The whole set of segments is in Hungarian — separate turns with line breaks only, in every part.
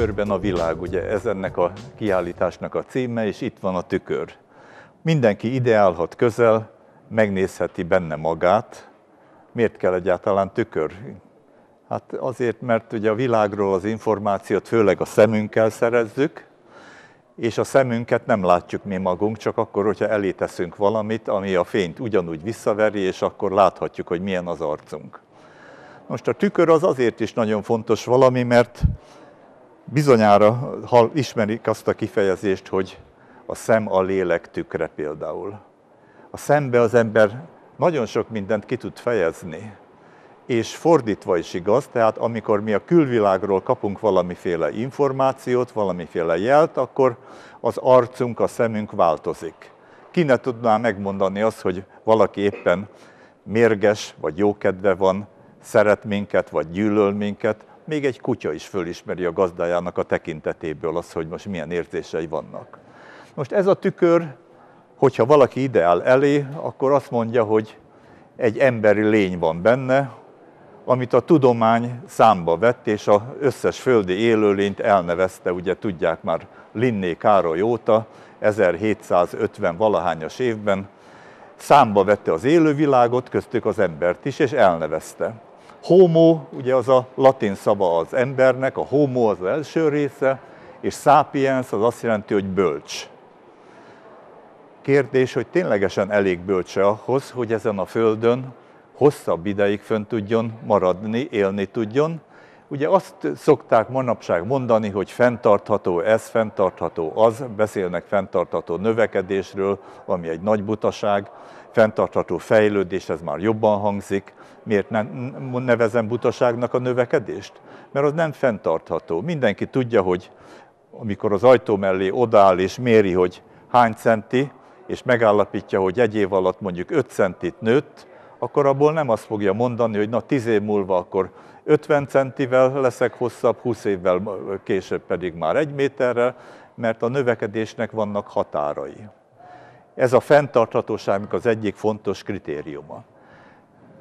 tükörben a világ, ugye ez ennek a kiállításnak a címe, és itt van a tükör. Mindenki ide állhat közel, megnézheti benne magát. Miért kell egyáltalán tükör? Hát azért, mert ugye a világról az információt főleg a szemünkkel szerezzük, és a szemünket nem látjuk mi magunk, csak akkor, hogyha elé teszünk valamit, ami a fényt ugyanúgy visszaveri, és akkor láthatjuk, hogy milyen az arcunk. Most a tükör az azért is nagyon fontos valami, mert bizonyára ismerik azt a kifejezést, hogy a szem a lélek tükre például. A szembe az ember nagyon sok mindent ki tud fejezni, és fordítva is igaz, tehát amikor mi a külvilágról kapunk valamiféle információt, valamiféle jelt, akkor az arcunk, a szemünk változik. Ki ne tudná megmondani azt, hogy valaki éppen mérges, vagy jókedve van, szeret minket, vagy gyűlöl minket, még egy kutya is fölismeri a gazdájának a tekintetéből azt, hogy most milyen érzései vannak. Most ez a tükör, hogyha valaki ide áll elé, akkor azt mondja, hogy egy emberi lény van benne, amit a tudomány számba vett, és az összes földi élőlényt elnevezte, ugye tudják már Linné Károly óta, 1750 valahányas évben, számba vette az élővilágot, köztük az embert is, és elnevezte. Homo, ugye az a latin szava az embernek, a homo az első része, és sapiens az azt jelenti, hogy bölcs. Kérdés, hogy ténylegesen elég bölcse ahhoz, hogy ezen a földön hosszabb ideig fönn tudjon maradni, élni tudjon. Ugye azt szokták manapság mondani, hogy fenntartható ez, fenntartható az, beszélnek fenntartható növekedésről, ami egy nagy butaság, fenntartható fejlődés, ez már jobban hangzik. Miért nem nevezem butaságnak a növekedést? Mert az nem fenntartható. Mindenki tudja, hogy amikor az ajtó mellé odaáll és méri, hogy hány centi, és megállapítja, hogy egy év alatt mondjuk 5 centit nőtt, akkor abból nem azt fogja mondani, hogy na 10 év múlva akkor 50 centivel leszek hosszabb, 20 évvel később pedig már 1 méterrel, mert a növekedésnek vannak határai. Ez a fenntarthatóságnak az egyik fontos kritériuma.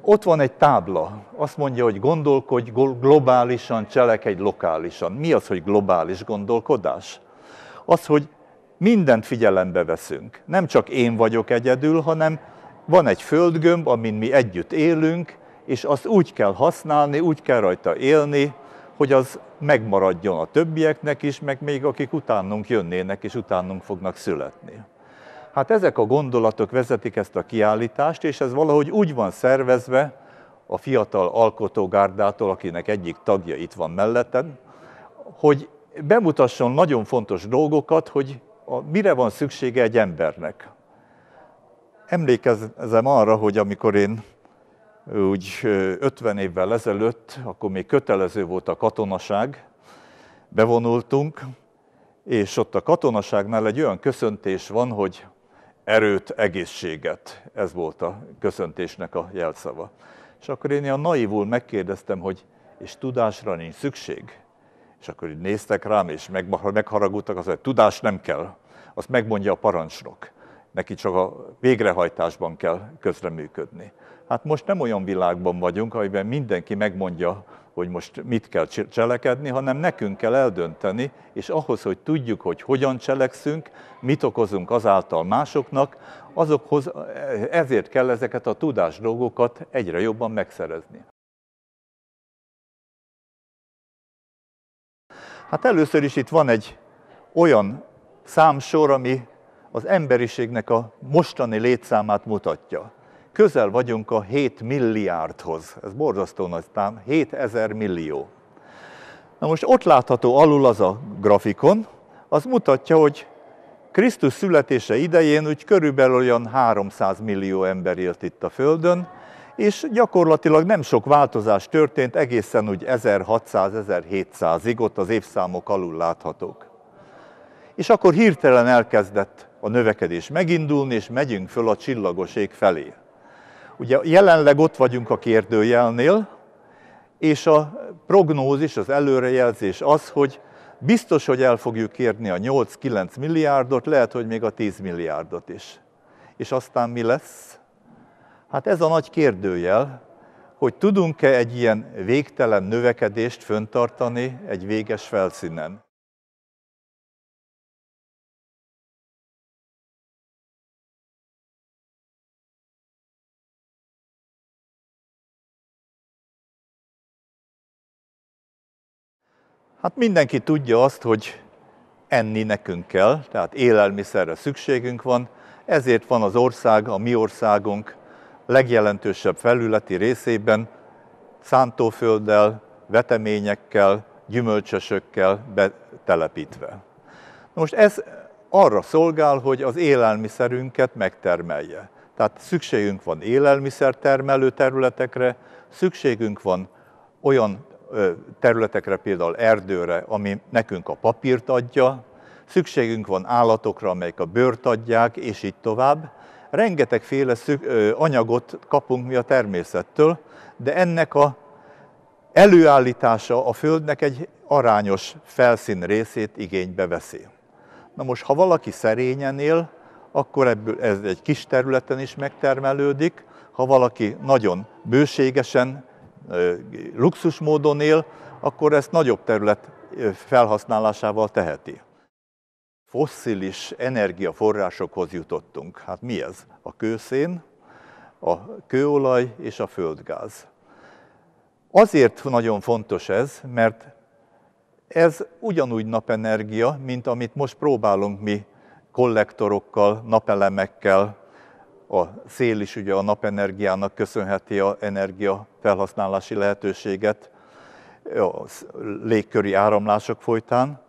Ott van egy tábla, azt mondja, hogy gondolkodj globálisan, cselekedj lokálisan. Mi az, hogy globális gondolkodás? Az, hogy mindent figyelembe veszünk. Nem csak én vagyok egyedül, hanem van egy földgömb, amin mi együtt élünk, és azt úgy kell használni, úgy kell rajta élni, hogy az megmaradjon a többieknek is, meg még akik utánunk jönnének, és utánunk fognak születni. Hát ezek a gondolatok vezetik ezt a kiállítást, és ez valahogy úgy van szervezve a fiatal alkotógárdától, akinek egyik tagja itt van mellettem, hogy bemutasson nagyon fontos dolgokat, hogy mire van szüksége egy embernek. Emlékezem arra, hogy amikor én úgy 50 évvel ezelőtt, akkor még kötelező volt a katonaság, bevonultunk, és ott a katonaságnál egy olyan köszöntés van, hogy erőt, egészséget. Ez volt a köszöntésnek a jelszava. És akkor én ilyen naívul megkérdeztem, hogy és tudásra nincs szükség? És akkor így néztek rám, és megharagudtak, azt mondták, tudás nem kell. Azt megmondja a parancsnok. Neki csak a végrehajtásban kell közreműködni. Hát most nem olyan világban vagyunk, amiben mindenki megmondja, hogy most mit kell cselekedni, hanem nekünk kell eldönteni, és ahhoz, hogy tudjuk, hogy hogyan cselekszünk, mit okozunk azáltal másoknak, ezért kell ezeket a tudás dolgokat egyre jobban megszerezni. Hát először is itt van egy olyan számsor, ami az emberiségnek a mostani létszámát mutatja. Közel vagyunk a 7 milliárdhoz. Ez borzasztó nagy szám, 7000 millió. Na most ott látható alul az a grafikon, az mutatja, hogy Krisztus születése idején úgy körülbelül olyan 300 millió ember élt itt a Földön, és gyakorlatilag nem sok változás történt, egészen úgy 1600-1700-ig, ott az évszámok alul láthatók. És akkor hirtelen elkezdett a növekedés megindulni, és megyünk föl a csillagos ég felé. Ugye jelenleg ott vagyunk a kérdőjelnél, és a prognózis, az előrejelzés az, hogy biztos, hogy el fogjuk érni a 8-9 milliárdot, lehet, hogy még a 10 milliárdot is. És aztán mi lesz? Hát ez a nagy kérdőjel, hogy tudunk-e egy ilyen végtelen növekedést fenntartani egy véges felszínen. Hát mindenki tudja azt, hogy enni nekünk kell, tehát élelmiszerre szükségünk van, ezért van az ország, a mi országunk legjelentősebb felületi részében szántófölddel, veteményekkel, gyümölcsösökkel betelepítve. Most ez arra szolgál, hogy az élelmiszerünket megtermelje. Tehát szükségünk van élelmiszertermelő területekre, szükségünk van olyan területekre, például erdőre, ami nekünk a papírt adja, szükségünk van állatokra, amelyek a bőrt adják, és így tovább. Rengetegféle anyagot kapunk mi a természettől, de ennek a előállítása a Földnek egy arányos felszín részét igénybe veszi. Na most, ha valaki szerényen él, akkor ebből ez egy kis területen is megtermelődik, ha valaki nagyon bőségesen, luxus módon él, akkor ezt nagyobb terület felhasználásával teheti. Fosszilis energiaforrásokhoz jutottunk. Hát mi ez? A kőszén, a kőolaj és a földgáz. Azért nagyon fontos ez, mert ez ugyanúgy napenergia, mint amit most próbálunk mi kollektorokkal, napelemekkel. A szél is ugye a napenergiának köszönheti az energia felhasználási lehetőséget a légköri áramlások folytán.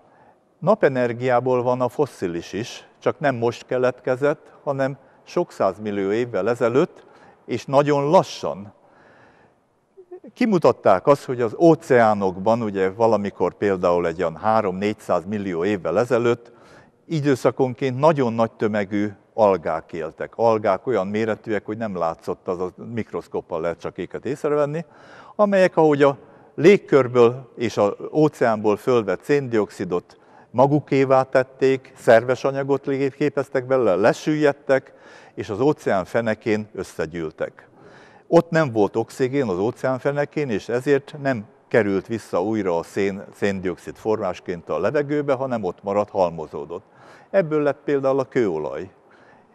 Napenergiából van a fosszilis is, csak nem most keletkezett, hanem sok százmillió évvel ezelőtt, és nagyon lassan. Kimutatták azt, hogy az óceánokban, ugye valamikor például egy olyan 300-400 millió évvel ezelőtt, időszakonként nagyon nagy tömegű algák éltek. Algák olyan méretűek, hogy nem látszott, az a mikroszkóppal lehet csak őket észrevenni, amelyek ahogy a légkörből és az óceánból fölvett széndioxidot magukévá tették, szerves anyagot képeztek belőle, lesüllyedtek, és az óceán fenekén összegyűltek. Ott nem volt oxigén az óceán fenekén, és ezért nem került vissza újra a széndioxid formásként a levegőbe, hanem ott maradt, halmozódott. Ebből lett például a kőolaj.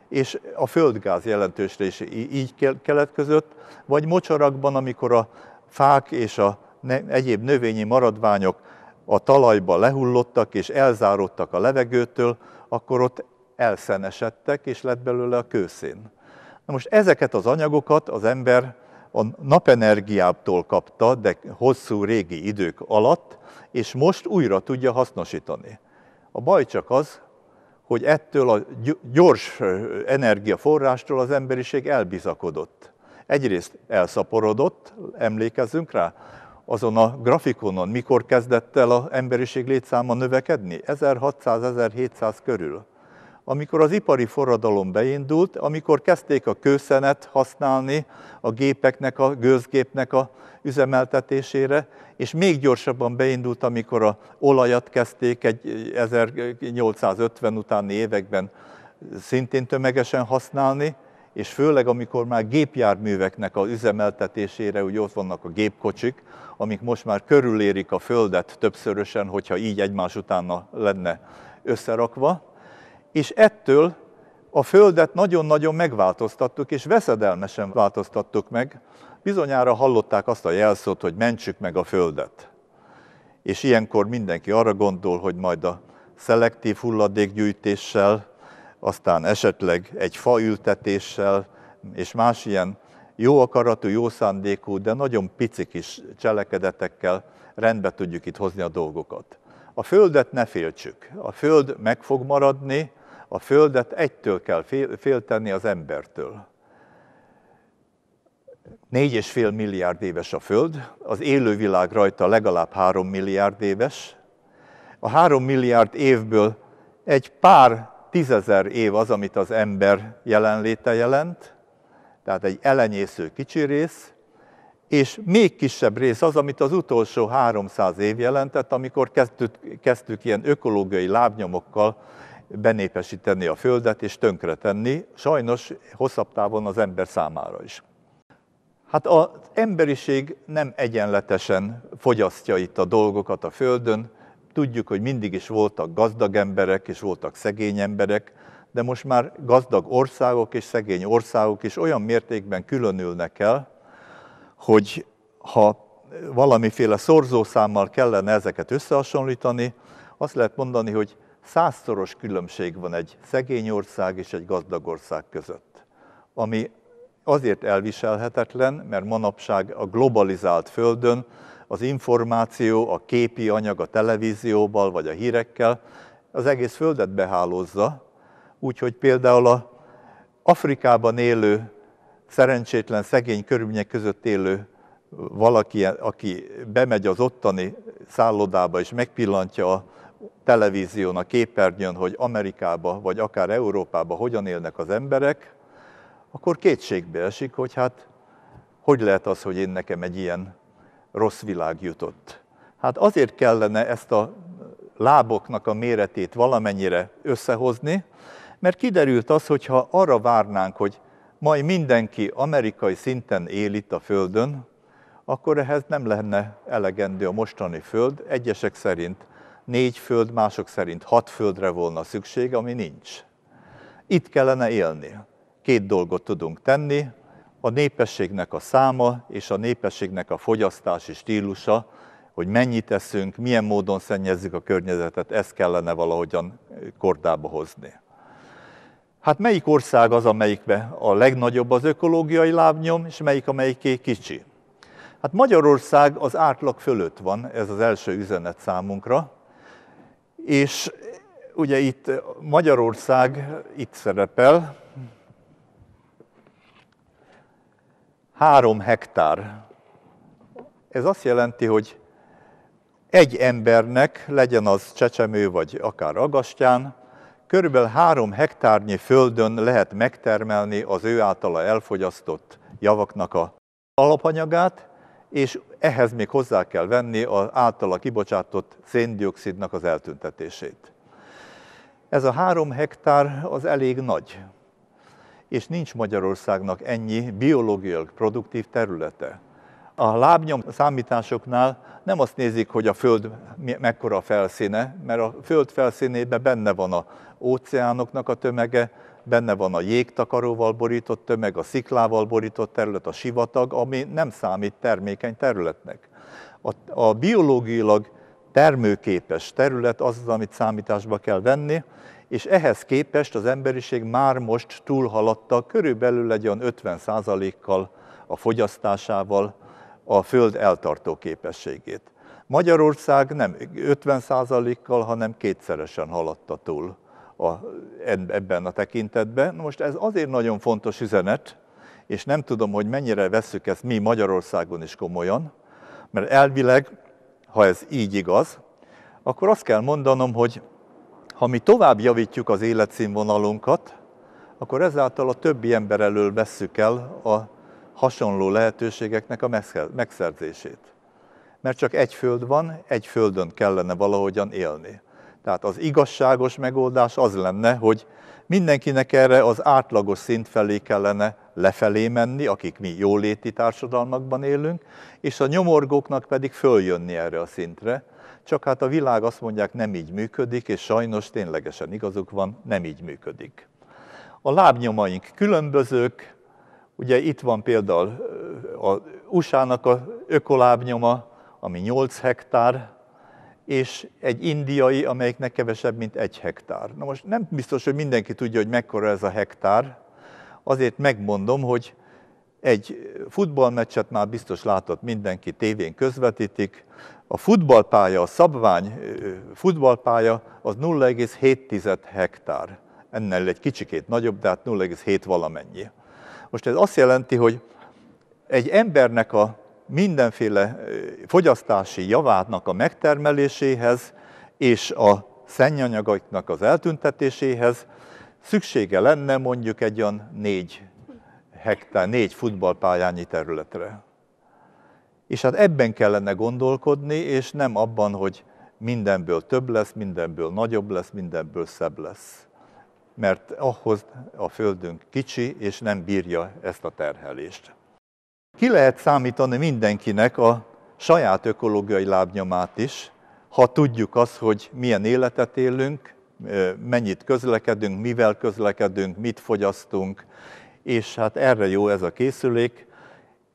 És a földgáz jelentősre is így keletkezett, vagy mocsarakban, amikor a fák és egyéb növényi maradványok a talajba lehullottak és elzárodtak a levegőtől, akkor ott elszenesedtek, és lett belőle a kőszén. Na most ezeket az anyagokat az ember a napenergiától kapta, de hosszú régi idők alatt, és most újra tudja hasznosítani. A baj csak az, hogy ettől a gyors energiaforrástól az emberiség elbizakodott. Egyrészt elszaporodott, emlékezzünk rá, azon a grafikonon mikor kezdett el az emberiség létszáma növekedni? 1600-1700 körül. Amikor az ipari forradalom beindult, amikor kezdték a kőszenet használni a gépeknek, a gőzgépnek a üzemeltetésére, és még gyorsabban beindult, amikor az olajat kezdték egy 1850 utáni években szintén tömegesen használni, és főleg amikor már gépjárműveknek az üzemeltetésére, úgy ott vannak a gépkocsik, amik most már körülérik a Földet többszörösen, hogyha így egymás utána lenne összerakva, és ettől a Földet nagyon-nagyon megváltoztattuk, és veszedelmesen változtattuk meg. Bizonyára hallották azt a jelszót, hogy mentsük meg a Földet. És ilyenkor mindenki arra gondol, hogy majd a szelektív hulladékgyűjtéssel, aztán esetleg egy faültetéssel, és más ilyen jó akaratú, jó szándékú, de nagyon pici kis cselekedetekkel rendbe tudjuk itt hozni a dolgokat. A Földet ne féltsük. A Föld meg fog maradni, a Földet egytől kell félteni, az embertől. 4,5 milliárd éves a Föld, az élővilág rajta legalább 3 milliárd éves. A 3 milliárd évből egy pár tízezer év az, amit az ember jelenléte jelent, tehát egy elenyésző kicsi rész, és még kisebb rész az, amit az utolsó 300 év jelentett, amikor kezdtük ilyen ökológiai lábnyomokkal benépesíteni a Földet és tönkretenni, sajnos hosszabb távon az ember számára is. Hát az emberiség nem egyenletesen fogyasztja itt a dolgokat a Földön. Tudjuk, hogy mindig is voltak gazdag emberek és voltak szegény emberek, de most már gazdag országok és szegény országok is olyan mértékben különülnek el, hogy ha valamiféle szorzószámmal kellene ezeket összehasonlítani, azt lehet mondani, hogy 100-szoros különbség van egy szegény ország és egy gazdag ország között, ami azért elviselhetetlen, mert manapság a globalizált földön az információ, a képi anyag a televízióval vagy a hírekkel az egész földet behálózza, úgyhogy például az Afrikában élő, szerencsétlen, szegény körülmények között élő valaki, aki bemegy az ottani szállodába és megpillantja a televízión, a képernyőn, hogy Amerikába vagy akár Európába hogyan élnek az emberek, akkor kétségbe esik, hogy hát hogy lehet az, hogy én nekem egy ilyen rossz világ jutott. Hát azért kellene ezt a láboknak a méretét valamennyire összehozni, mert kiderült az, hogyha arra várnánk, hogy majd mindenki amerikai szinten él itt a Földön, akkor ehhez nem lenne elegendő a mostani Föld. Egyesek szerint 4 föld, mások szerint 6 földre volna szükség, ami nincs. Itt kellene élni. 2 dolgot tudunk tenni, a népességnek a száma és a népességnek a fogyasztási stílusa, hogy mennyit eszünk, milyen módon szennyezzük a környezetet, ezt kellene valahogyan kordába hozni. Hát melyik ország az, amelyikben a legnagyobb az ökológiai lábnyom, és melyik, amelyiké kicsi? Hát Magyarország az átlag fölött van, ez az első üzenet számunkra, és ugye itt Magyarország itt szerepel, 3 hektár. Ez azt jelenti, hogy egy embernek, legyen az csecsemő vagy akár agastyán, körülbelül 3 hektárnyi földön lehet megtermelni az ő általa elfogyasztott javaknak az alapanyagát, és ehhez még hozzá kell venni az általa kibocsátott szén-dioxidnak az eltüntetését. Ez a 3 hektár az elég nagy, és nincs Magyarországnak ennyi biológiailag produktív területe. A lábnyom számításoknál nem azt nézik, hogy a Föld mekkora a felszíne, mert a Föld felszínében benne van az óceánoknak a tömege, benne van a jégtakaróval borított tömeg, a sziklával borított terület, a sivatag, ami nem számít termékeny területnek. A biológiailag termőképes terület az, amit számításba kell venni, és ehhez képest az emberiség már most túlhaladta körülbelül egy olyan 50%-kal a fogyasztásával a Föld eltartó képességét. Magyarország nem 50%-kal, hanem 2-szeresen haladta túl ebben a tekintetben. Most ez azért nagyon fontos üzenet, és nem tudom, hogy mennyire vesszük ezt mi Magyarországon is komolyan, mert elvileg, ha ez így igaz, akkor azt kell mondanom, hogy ha mi tovább javítjuk az életszínvonalunkat, akkor ezáltal a többi ember elől vesszük el a hasonló lehetőségeknek a megszerzését. Mert csak egy föld van, egy földön kellene valahogyan élni. Tehát az igazságos megoldás az lenne, hogy mindenkinek erre az átlagos szint felé kellene lefelé menni, akik mi jóléti társadalmakban élünk, és a nyomorgóknak pedig följönni erre a szintre. Csak hát a világ azt mondják, nem így működik, és sajnos ténylegesen igazuk van, nem így működik. A lábnyomaink különbözők, ugye itt van például az USA-nak az ökolábnyoma, ami 8 hektár, és egy indiai, amelyiknek kevesebb, mint 1 hektár. Na most nem biztos, hogy mindenki tudja, hogy mekkora ez a hektár, azért megmondom, hogy egy futballmeccset már biztos látott mindenki, tévén közvetítik. A futballpálya, a szabvány futballpálya az 0,7 hektár. Ennél egy kicsikét nagyobb, de hát 0,7 valamennyi. Most ez azt jelenti, hogy egy embernek a mindenféle fogyasztási javának a megtermeléséhez és a szennyanyagoknak az eltüntetéséhez szüksége lenne mondjuk egy olyan 4 hektár, 4 futballpályányi területre. És hát ebben kellene gondolkodni, és nem abban, hogy mindenből több lesz, mindenből nagyobb lesz, mindenből szebb lesz. Mert ahhoz a földünk kicsi, és nem bírja ezt a terhelést. Ki lehet számítani mindenkinek a saját ökológiai lábnyomát is, ha tudjuk azt, hogy milyen életet élünk, mennyit közlekedünk, mivel közlekedünk, mit fogyasztunk, és hát erre jó ez a készülék.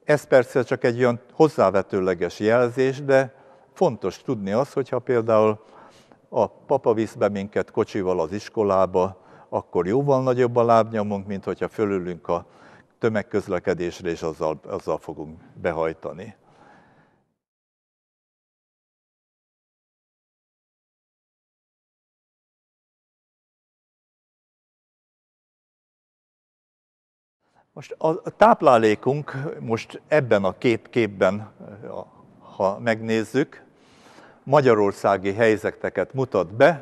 Ez persze csak egy olyan hozzávetőleges jelzés, de fontos tudni azt, hogyha például a papa visz be minket kocsival az iskolába, akkor jóval nagyobb a lábnyomunk, mint hogyha fölülünk a tömegközlekedésre, és azzal fogunk behajtani. Most a táplálékunk most ebben a képben, ha megnézzük, magyarországi helyzeteket mutat be.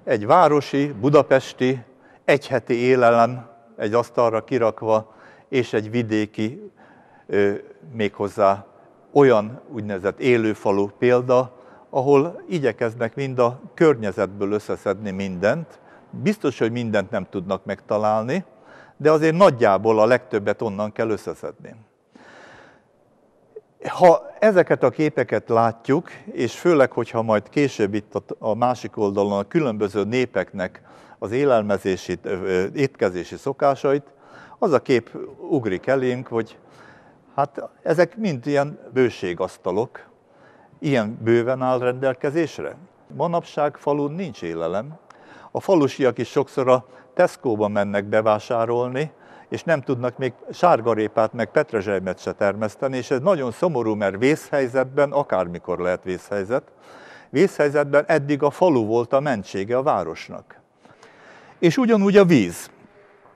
Egy városi, budapesti, egyheti élelem egy asztalra kirakva, és egy vidéki, méghozzá olyan úgynevezett élőfalu példa, ahol igyekeznek mind a környezetből összeszedni mindent. Biztos, hogy mindent nem tudnak megtalálni, de azért nagyjából a legtöbbet onnan kell összeszedni. Ha ezeket a képeket látjuk, és főleg, hogyha majd később itt a másik oldalon a különböző népeknek az élelmezési, étkezési szokásait, az a kép ugrik elénk, hogy hát ezek mind ilyen bőségasztalok, ilyen bőven áll rendelkezésre. Manapság falun nincs élelem. A falusiak is sokszor a Tesco-ba mennek bevásárolni, és nem tudnak még sárgarépát, meg petrezselymet se termeszteni, és ez nagyon szomorú, mert vészhelyzetben, akármikor lehet vészhelyzet, vészhelyzetben eddig a falu volt a mentsége a városnak. És ugyanúgy a víz.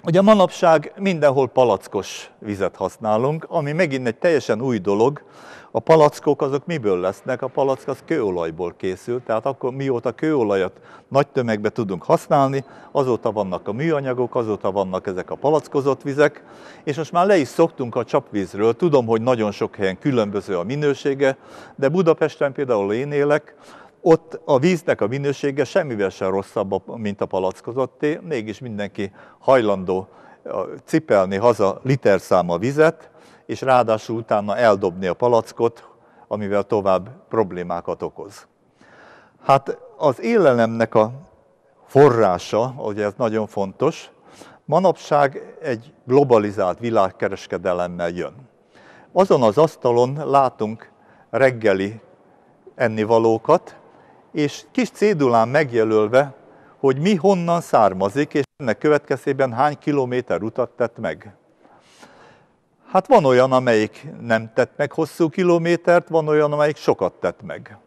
Ugye manapság mindenhol palackos vizet használunk, ami megint egy teljesen új dolog. A palackok azok miből lesznek? A palack az kőolajból készül, tehát akkor mióta kőolajat nagy tömegben tudunk használni, azóta vannak a műanyagok, azóta vannak ezek a palackozott vizek, és most már le is szoktunk a csapvízről. Tudom, hogy nagyon sok helyen különböző a minősége, de Budapesten például én élek, ott a víznek a minősége semmivel sem rosszabb, mint a palackozotté, mégis mindenki hajlandó cipelni haza literszáma vizet, és ráadásul utána eldobni a palackot, amivel tovább problémákat okoz. Hát az élelemnek a forrása, ugye ez nagyon fontos, manapság egy globalizált világkereskedelemmel jön. Azon az asztalon látunk reggeli ennivalókat, és kis cédulán megjelölve, hogy mi honnan származik, és ennek következtében hány kilométer utat tett meg. Hát van olyan, amelyik nem tett meg hosszú kilométert, van olyan, amelyik sokat tett meg.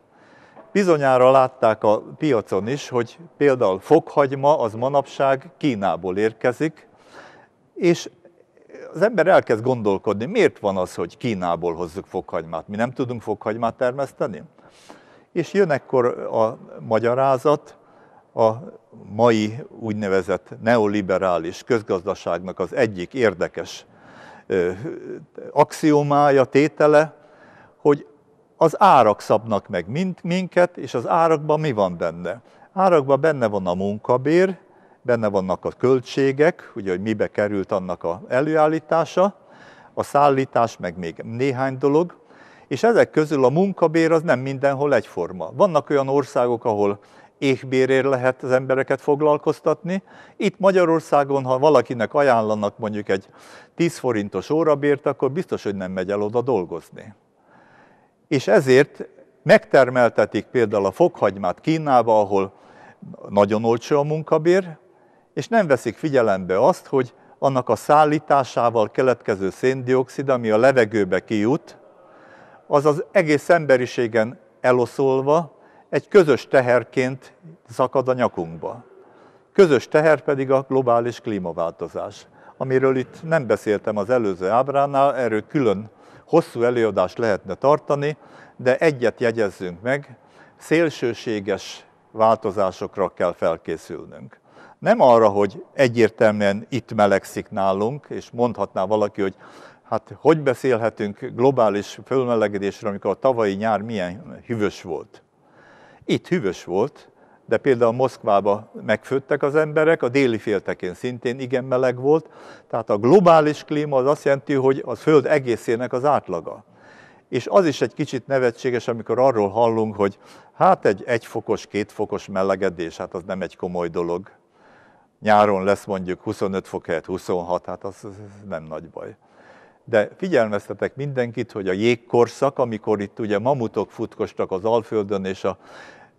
Bizonyára látták a piacon is, hogy például fokhagyma az manapság Kínából érkezik, és az ember elkezd gondolkodni, miért van az, hogy Kínából hozzuk fokhagymát, mi nem tudunk fokhagymát termeszteni? És jön ekkor a magyarázat, a mai úgynevezett neoliberális közgazdaságnak az egyik érdekes axiomája, tétele, hogy az árak szabnak meg minket, és az árakban mi van benne? Árakban benne van a munkabér, benne vannak a költségek, ugye, hogy mibe került annak az előállítása, a szállítás, meg még néhány dolog, és ezek közül a munkabér az nem mindenhol egyforma. Vannak olyan országok, ahol éhbérért lehet az embereket foglalkoztatni. Itt Magyarországon, ha valakinek ajánlanak mondjuk egy 10 forintos órabért, akkor biztos, hogy nem megy el oda dolgozni. És ezért megtermeltetik például a fokhagymát Kínába, ahol nagyon olcsó a munkabér, és nem veszik figyelembe azt, hogy annak a szállításával keletkező szén-dioxid, ami a levegőbe kijut, az az egész emberiségen eloszolva egy közös teherként szakad a nyakunkba. Közös teher pedig a globális klímaváltozás, amiről itt nem beszéltem az előző ábránál, erről külön hosszú előadást lehetne tartani, de egyet jegyezzünk meg, szélsőséges változásokra kell felkészülnünk. Nem arra, hogy egyértelműen itt melegszik nálunk, és mondhatná valaki, hogy hát hogy beszélhetünk globális fölmelegedésről, amikor a tavalyi nyár milyen hűvös volt. Itt hűvös volt, de például Moszkvában megfőttek az emberek, a déli féltekén szintén igen meleg volt, tehát a globális klíma az azt jelenti, hogy a Föld egészének az átlaga. És az is egy kicsit nevetséges, amikor arról hallunk, hogy hát egy 1 fokos, 2 fokos melegedés, hát az nem egy komoly dolog. Nyáron lesz mondjuk 25 fok helyett 26, hát az nem nagy baj. De figyelmeztetek mindenkit, hogy a jégkorszak, amikor itt ugye mamutok futkostak az Alföldön, és a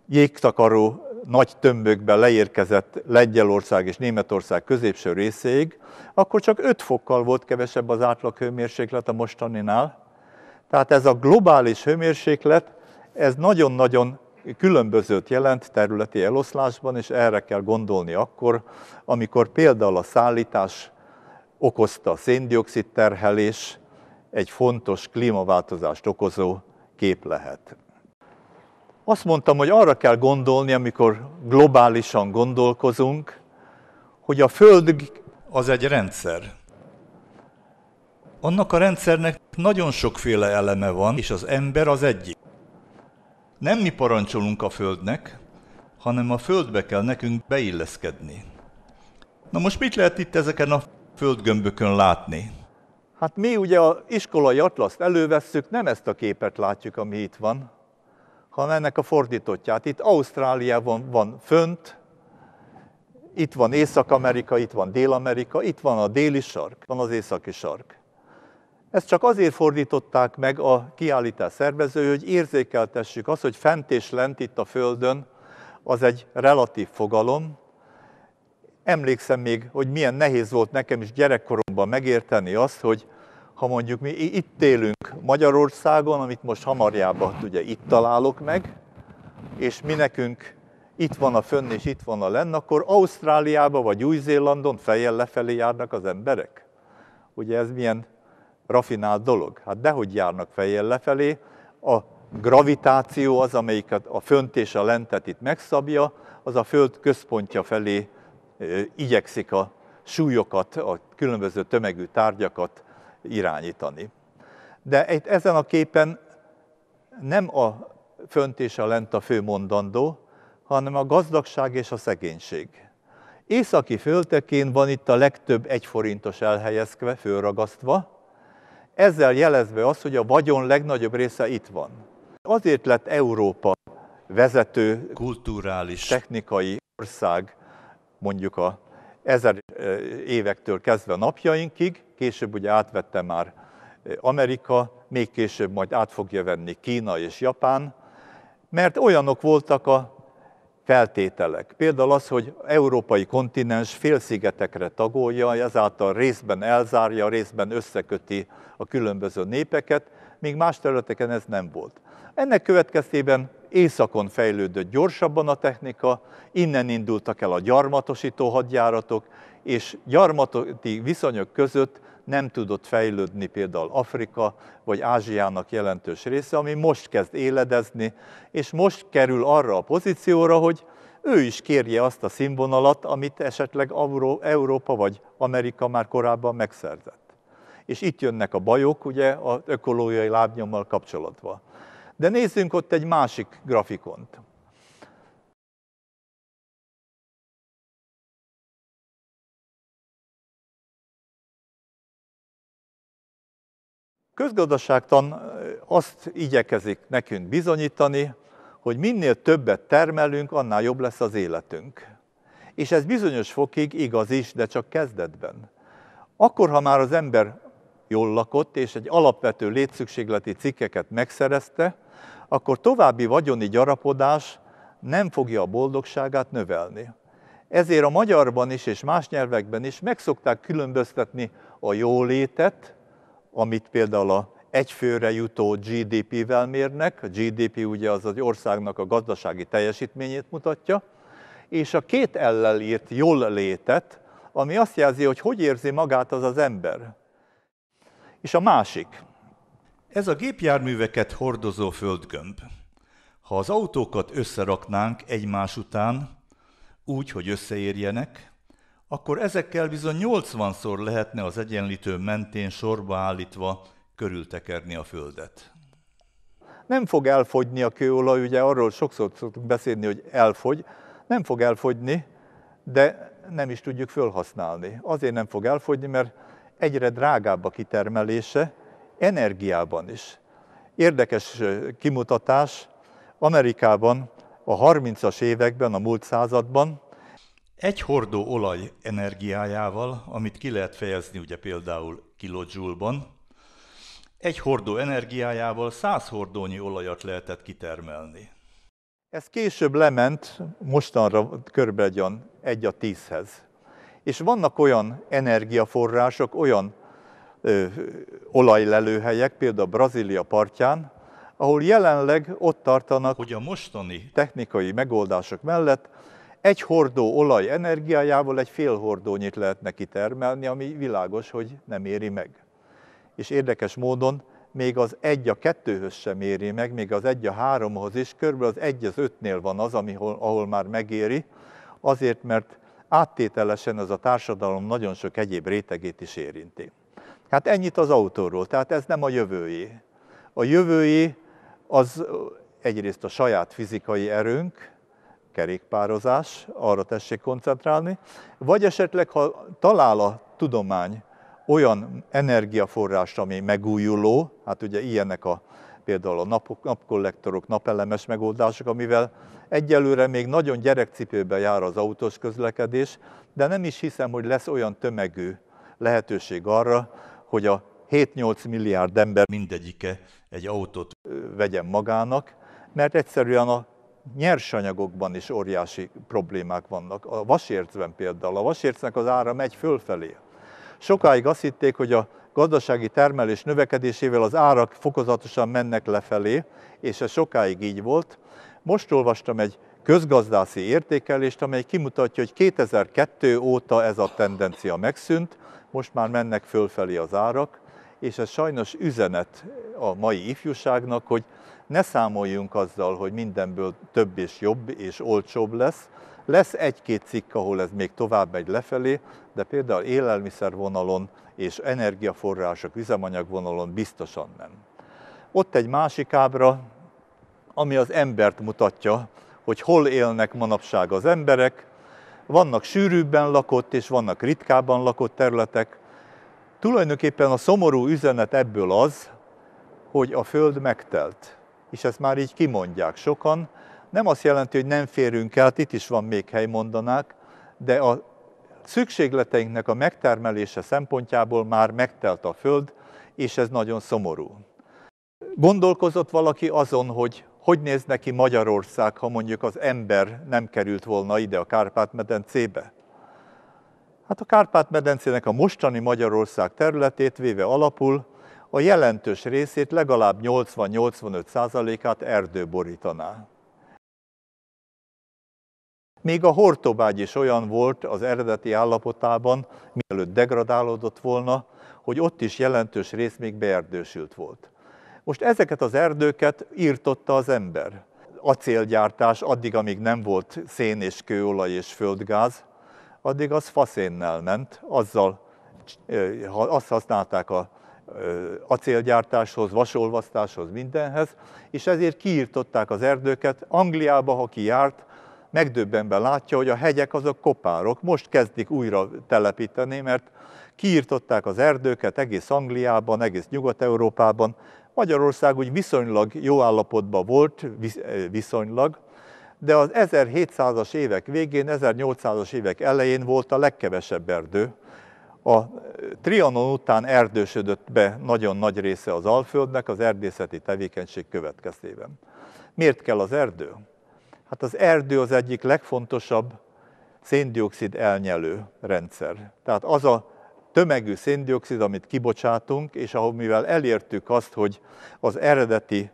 jégtakaró nagy tömbökben leérkezett Lengyelország és Németország középső részéig, akkor csak 5 fokkal volt kevesebb az átlag hőmérséklet a mostaninál. Tehát ez a globális hőmérséklet, ez nagyon-nagyon különbözőt jelent területi eloszlásban, és erre kell gondolni akkor, amikor például a szállítás okozta szén-dioxid terhelés egy fontos klímaváltozást okozó kép lehet. Azt mondtam, hogy arra kell gondolni, amikor globálisan gondolkozunk, hogy a Föld az egy rendszer. Annak a rendszernek nagyon sokféle eleme van, és az ember az egyik. Nem mi parancsolunk a Földnek, hanem a Földbe kell nekünk beilleszkedni. Na most mit lehet itt ezeken a földgömbökön látni? Hát mi ugye az iskolai atlaszt elővesszük, nem ezt a képet látjuk, ami itt van, hanem ennek a fordítottját. Itt Ausztráliában van fönt, itt van Észak-Amerika, itt van Dél-Amerika, itt van a déli sark, van az északi sark. Ezt csak azért fordították meg a kiállítás szervezői, hogy érzékeltessük azt, hogy fent és lent itt a Földön az egy relatív fogalom. Emlékszem még, hogy milyen nehéz volt nekem is gyerekkoromban megérteni azt, hogy ha mondjuk mi itt élünk Magyarországon, amit most Hamarjában ugye itt találok meg, és mi nekünk itt van a fönn és itt van a lenn, akkor Ausztráliában vagy Új-Zélandon fejjel lefelé járnak az emberek. Ugye ez milyen rafinált dolog? Hát dehogy járnak fejjel lefelé, a gravitáció az, amelyiket a fönt és a lentet itt megszabja, az a Föld központja felé igyekszik a súlyokat, a különböző tömegű tárgyakat irányítani. De ezen a képen nem a fönt és a lent a fő mondandó, hanem a gazdagság és a szegénység. Északi féltekén van itt a legtöbb 1 forintos elhelyezve, fölragasztva, ezzel jelezve azt, hogy a vagyon legnagyobb része itt van. Azért lett Európa vezető kulturális, technikai ország, mondjuk a 1000 évektől kezdve napjainkig, később ugye átvette már Amerika, még később majd át fogja venni Kína és Japán, mert olyanok voltak a feltételek. Például az, hogy európai kontinens félszigetekre tagolja, ezáltal részben elzárja, részben összeköti a különböző népeket, míg más területeken ez nem volt. Ennek következtében északon fejlődött gyorsabban a technika, innen indultak el a gyarmatosító hadjáratok, és gyarmati viszonyok között nem tudott fejlődni például Afrika vagy Ázsiának jelentős része, ami most kezd éledezni, és most kerül arra a pozícióra, hogy ő is kérje azt a színvonalat, amit esetleg Európa vagy Amerika már korábban megszerzett. És itt jönnek a bajok, ugye, az ökológiai lábnyommal kapcsolatban. De nézzünk ott egy másik grafikont. Közgazdaságtan azt igyekezik nekünk bizonyítani, hogy minél többet termelünk, annál jobb lesz az életünk. És ez bizonyos fokig igaz is, de csak kezdetben. Akkor, ha már az ember jól lakott, és egy alapvető létszükségleti cikkeket megszerezte, akkor további vagyoni gyarapodás nem fogja a boldogságát növelni. Ezért a magyarban is és más nyelvekben is meg szokták különböztetni a jólétet, amit például a egyfőre jutó GDP-vel mérnek, a GDP ugye az az országnak a gazdasági teljesítményét mutatja, és a 2 L-lel írt jól létet, ami azt jelzi, hogy hogy érzi magát az az ember. És a másik. Ez a gépjárműveket hordozó földgömb. Ha az autókat összeraknánk egymás után, úgy, hogy összeérjenek, akkor ezekkel bizony 80-szor lehetne az egyenlítő mentén sorba állítva körültekerni a Földet. Nem fog elfogyni a kőolaj, ugye arról sokszor szoktunk beszélni, hogy elfogy. Nem fog elfogyni, de nem is tudjuk felhasználni. Azért nem fog elfogyni, mert egyre drágább a kitermelése, energiában is. Érdekes kimutatás, Amerikában a 30-as években, a múlt században egy hordó olaj energiájával, amit ki lehet fejezni ugye például kilojoule-ban,
Egy hordó energiájával 100 hordónyi olajat lehetett kitermelni.
Ez később lement, mostanra körülbelül 1:10-hez. És vannak olyan energiaforrások, olyan olajlelőhelyek, például Brazília partján, ahol jelenleg ott tartanak,
hogy a mostani
technikai megoldások mellett egy hordó olaj energiájával egy fél hordónyit lehetne kitermelni, ami világos, hogy nem éri meg. És érdekes módon még az 1:2-höz sem éri meg, még az 1:3-hoz is, körülbelül az 1:5-nél van az, ahol már megéri, azért, mert áttételesen ez a társadalom nagyon sok egyéb rétegét is érinti. Hát ennyit az autóról, tehát ez nem a jövőjé. A jövőjé az egyrészt a saját fizikai erőnk, kerékpározás, arra tessék koncentrálni, vagy esetleg, ha talál a tudomány olyan energiaforrást, ami megújuló, hát ugye ilyenek például a napkollektorok, napelemes megoldások, amivel egyelőre még nagyon gyerekcipőben jár az autós közlekedés, de nem is hiszem, hogy lesz olyan tömegű lehetőség arra, hogy a 7-8 milliárd ember
mindegyike egy autót
vegyen magának, mert egyszerűen a nyersanyagokban is óriási problémák vannak. A vasércben például, a vasércnek az ára megy fölfelé. Sokáig azt hitték, hogy a gazdasági termelés növekedésével az árak fokozatosan mennek lefelé, és ez sokáig így volt. Most olvastam egy közgazdászi értékelést, amely kimutatja, hogy 2002 óta ez a tendencia megszűnt, most már mennek fölfelé az árak, és ez sajnos üzenet a mai ifjúságnak, hogy ne számoljunk azzal, hogy mindenből több és jobb és olcsóbb lesz. Lesz egy-két cikk, ahol ez még tovább megy lefelé, de például élelmiszervonalon és energiaforrások, üzemanyagvonalon biztosan nem. Ott egy másik ábra, ami az embert mutatja, hogy hol élnek manapság az emberek. Vannak sűrűbben lakott és vannak ritkábban lakott területek. Tulajdonképpen a szomorú üzenet ebből az, hogy a Föld megtelt. És ezt már így kimondják sokan. Nem azt jelenti, hogy nem férünk el, itt is van még hely, mondanák, de a szükségleteinknek a megtermelése szempontjából már megtelt a Föld, és ez nagyon szomorú. Gondolkozott valaki azon, hogy néz neki Magyarország, ha mondjuk az ember nem került volna ide a Kárpát-medencébe? Hát a Kárpát-medencének a mostani Magyarország területét véve alapul, a jelentős részét, legalább 80-85%-át erdő borítaná. Még a Hortobágy is olyan volt az eredeti állapotában, mielőtt degradálódott volna, hogy ott is jelentős rész még beerdősült volt. Most ezeket az erdőket írtotta az ember. Acélgyártás addig, amíg nem volt szén és kőolaj és földgáz, addig az faszénnel ment, azt használták az acélgyártáshoz, vasolvasztáshoz, mindenhez, és ezért kiírtották az erdőket. Angliába, ha ki járt, megdöbbenve látja, hogy a hegyek azok kopárok, most kezdik újra telepíteni, mert kiírtották az erdőket egész Angliában, egész Nyugat-Európában. Magyarország úgy viszonylag jó állapotban volt, viszonylag, de az 1700-as évek végén, 1800-as évek elején volt a legkevesebb erdő. A Trianon után erdősödött be nagyon nagy része az Alföldnek az erdészeti tevékenység következtében. Miért kell az erdő? Hát az erdő az egyik legfontosabb szén-dioxid elnyelő rendszer. Tehát az a tömegű szén-dioxid, amit kibocsátunk, és mivel elértük azt, hogy az eredeti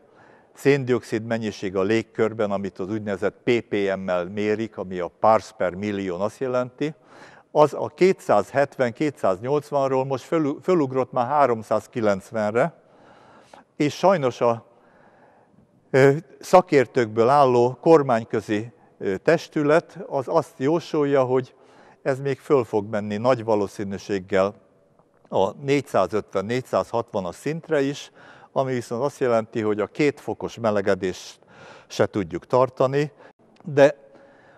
szén-dioxid mennyiség a légkörben, amit az úgynevezett ppm-mel mérik, ami a parts per million azt jelenti, az a 270-280-ról most fölugrott már 390-re, és sajnos a szakértőkből álló kormányközi testület az azt jósolja, hogy ez még föl fog menni nagy valószínűséggel a 450-460-as szintre is, ami viszont azt jelenti, hogy a 2 fokos melegedést se tudjuk tartani, de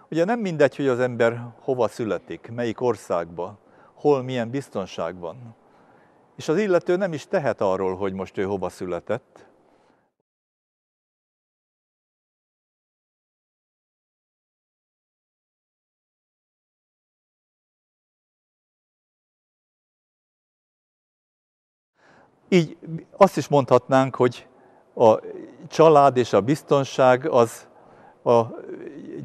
ugye nem mindegy, hogy az ember hova születik, melyik országba, hol milyen biztonság van. És az illető nem is tehet arról, hogy most ő hova született. Így azt is mondhatnánk, hogy a család és a biztonság az a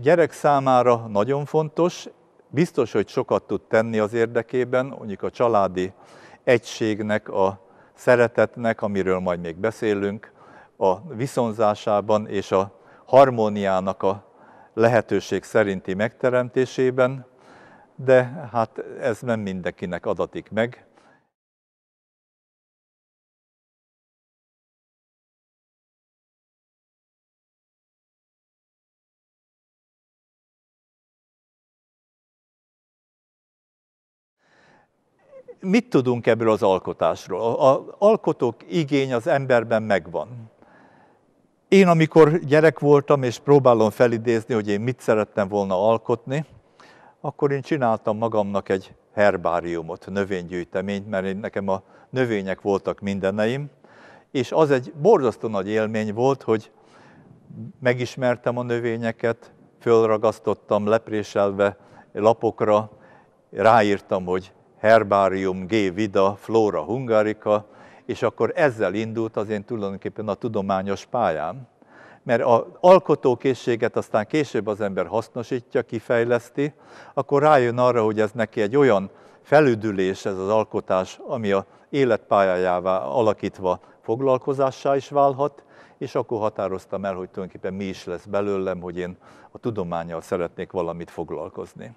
gyerek számára nagyon fontos, biztos, hogy sokat tud tenni az érdekében, mondjuk a családi egységnek, a szeretetnek, amiről majd még beszélünk, a viszonzásában és a harmóniának a lehetőség szerinti megteremtésében, de hát ez nem mindenkinek adatik meg. Mit tudunk ebből az alkotásról? Az alkotók igény az emberben megvan. Én, amikor gyerek voltam, és próbálom felidézni, hogy én mit szerettem volna alkotni, akkor én csináltam magamnak egy herbáriumot, növénygyűjteményt, mert nekem a növények voltak mindeneim, és az egy borzasztó nagy élmény volt, hogy megismertem a növényeket, fölragasztottam lepréselve lapokra, ráírtam, hogy Herbarium G. Vida Flora Hungarica, és akkor ezzel indult az én tulajdonképpen a tudományos pályám. Mert az alkotókészséget aztán később az ember hasznosítja, kifejleszti, akkor rájön arra, hogy ez neki egy olyan felüdülés, ez az alkotás, ami az életpályájává alakítva foglalkozássá is válhat, és akkor határoztam el, hogy tulajdonképpen mi is lesz belőlem, hogy én a tudománnyal szeretnék valamit foglalkozni.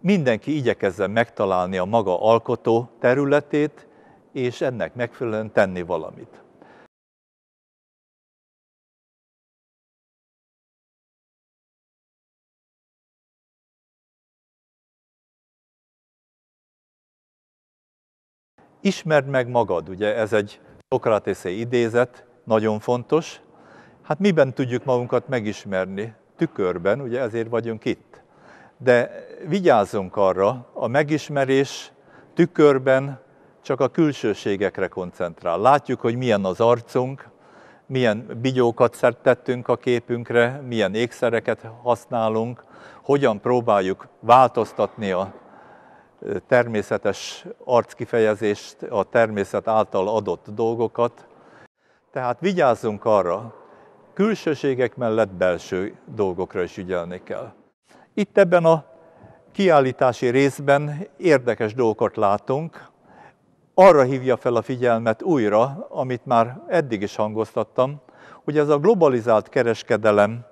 Mindenki igyekezzen megtalálni a maga alkotó területét, és ennek megfelelően tenni valamit. Ismerd meg magad, ugye ez egy Szokratészi idézet, nagyon fontos. Hát miben tudjuk magunkat megismerni? Tükörben, ugye ezért vagyunk itt. De vigyázzunk arra, a megismerés tükörben csak a külsőségekre koncentrál. Látjuk, hogy milyen az arcunk, milyen bigyókat tettünk a képünkre, milyen ékszereket használunk, hogyan próbáljuk változtatni a természetes arckifejezést, a természet által adott dolgokat. Tehát vigyázzunk arra, külsőségek mellett belső dolgokra is ügyelni kell. Itt ebben a kiállítási részben érdekes dolgokat látunk. Arra hívja fel a figyelmet újra, amit már eddig is hangoztattam, hogy ez a globalizált kereskedelem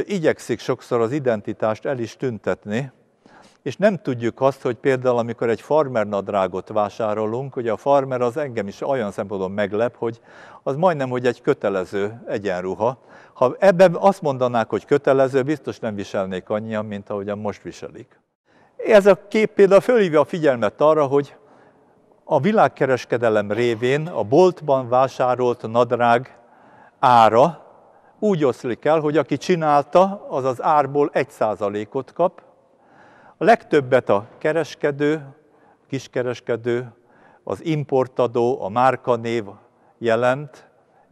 igyekszik sokszor az identitást el is tüntetni, és nem tudjuk azt, hogy például amikor egy farmer nadrágot vásárolunk, hogy a farmer az engem is olyan szempontból meglep, hogy az majdnem, hogy egy kötelező egyenruha. Ha ebben azt mondanák, hogy kötelező, biztos nem viselnék annyian, mint ahogyan most viselik. Ez a kép például fölhívja a figyelmet arra, hogy a világkereskedelem révén a boltban vásárolt nadrág ára úgy oszlik el, hogy aki csinálta, az az árból 1%-ot kap, a legtöbbet a kereskedő, kiskereskedő, az importadó, a márkanév jelent,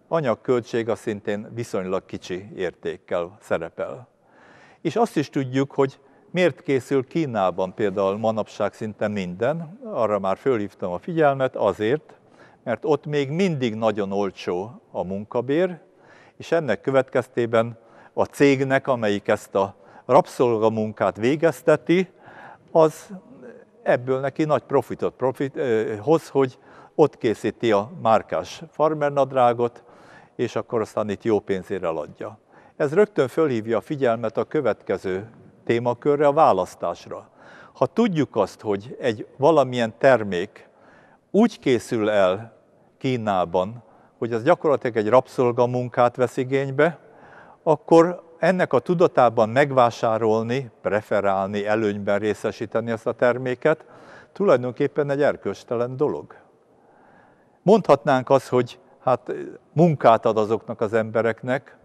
anyagköltség az szintén viszonylag kicsi értékkel szerepel. És azt is tudjuk, hogy miért készül Kínában például manapság szinte minden, arra már fölhívtam a figyelmet, azért, mert ott még mindig nagyon olcsó a munkabér, és ennek következtében a cégnek, amelyik ezt a rabszolgamunkát végezteti, az ebből neki nagy profitot hoz, hogy ott készíti a márkás farmernadrágot, és akkor aztán itt jó pénzére eladja. Ez rögtön fölhívja a figyelmet a következő témakörre, a választásra. Ha tudjuk azt, hogy egy valamilyen termék úgy készül el Kínában, hogy az gyakorlatilag egy rabszolgamunkát vesz igénybe, akkor ennek a tudatában megvásárolni, preferálni, előnyben részesíteni ezt a terméket, tulajdonképpen egy erkölcstelen dolog. Mondhatnánk azt, hogy hát munkát ad azoknak az embereknek,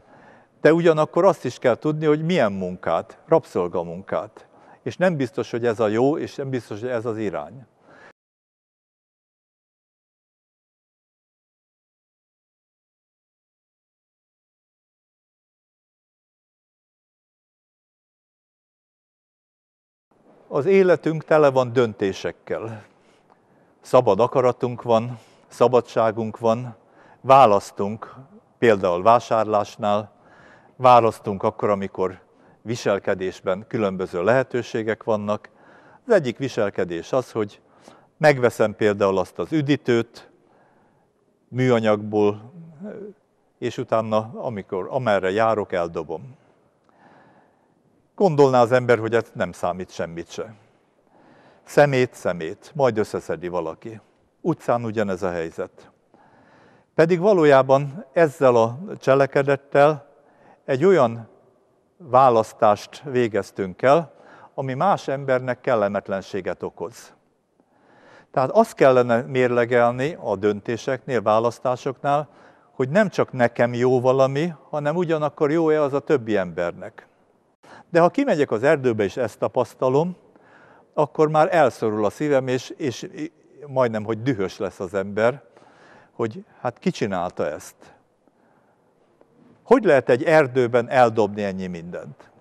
de ugyanakkor azt is kell tudni, hogy milyen munkát, rabszolgamunkát. És nem biztos, hogy ez a jó, és nem biztos, hogy ez az irány. Az életünk tele van döntésekkel. Szabad akaratunk van, szabadságunk van, választunk például vásárlásnál, választunk akkor, amikor viselkedésben különböző lehetőségek vannak. Az egyik viselkedés az, hogy megveszem például azt az üdítőt műanyagból, és utána, amerre járok, eldobom. Gondolná az ember, hogy ez nem számít semmit se. Szemét, majd összeszedi valaki. Utcán ugyanez a helyzet. Pedig valójában ezzel a cselekedettel egy olyan választást végeztünk el, ami más embernek kellemetlenséget okoz. Tehát azt kellene mérlegelni a döntéseknél, választásoknál, hogy nem csak nekem jó valami, hanem ugyanakkor jó-e az a többi embernek. De ha kimegyek az erdőbe és ezt tapasztalom, akkor már elszorul a szívem, és majdnem, hogy dühös lesz az ember, hogy hát ki csinálta ezt. Hogy lehet egy erdőben eldobni ennyi mindent?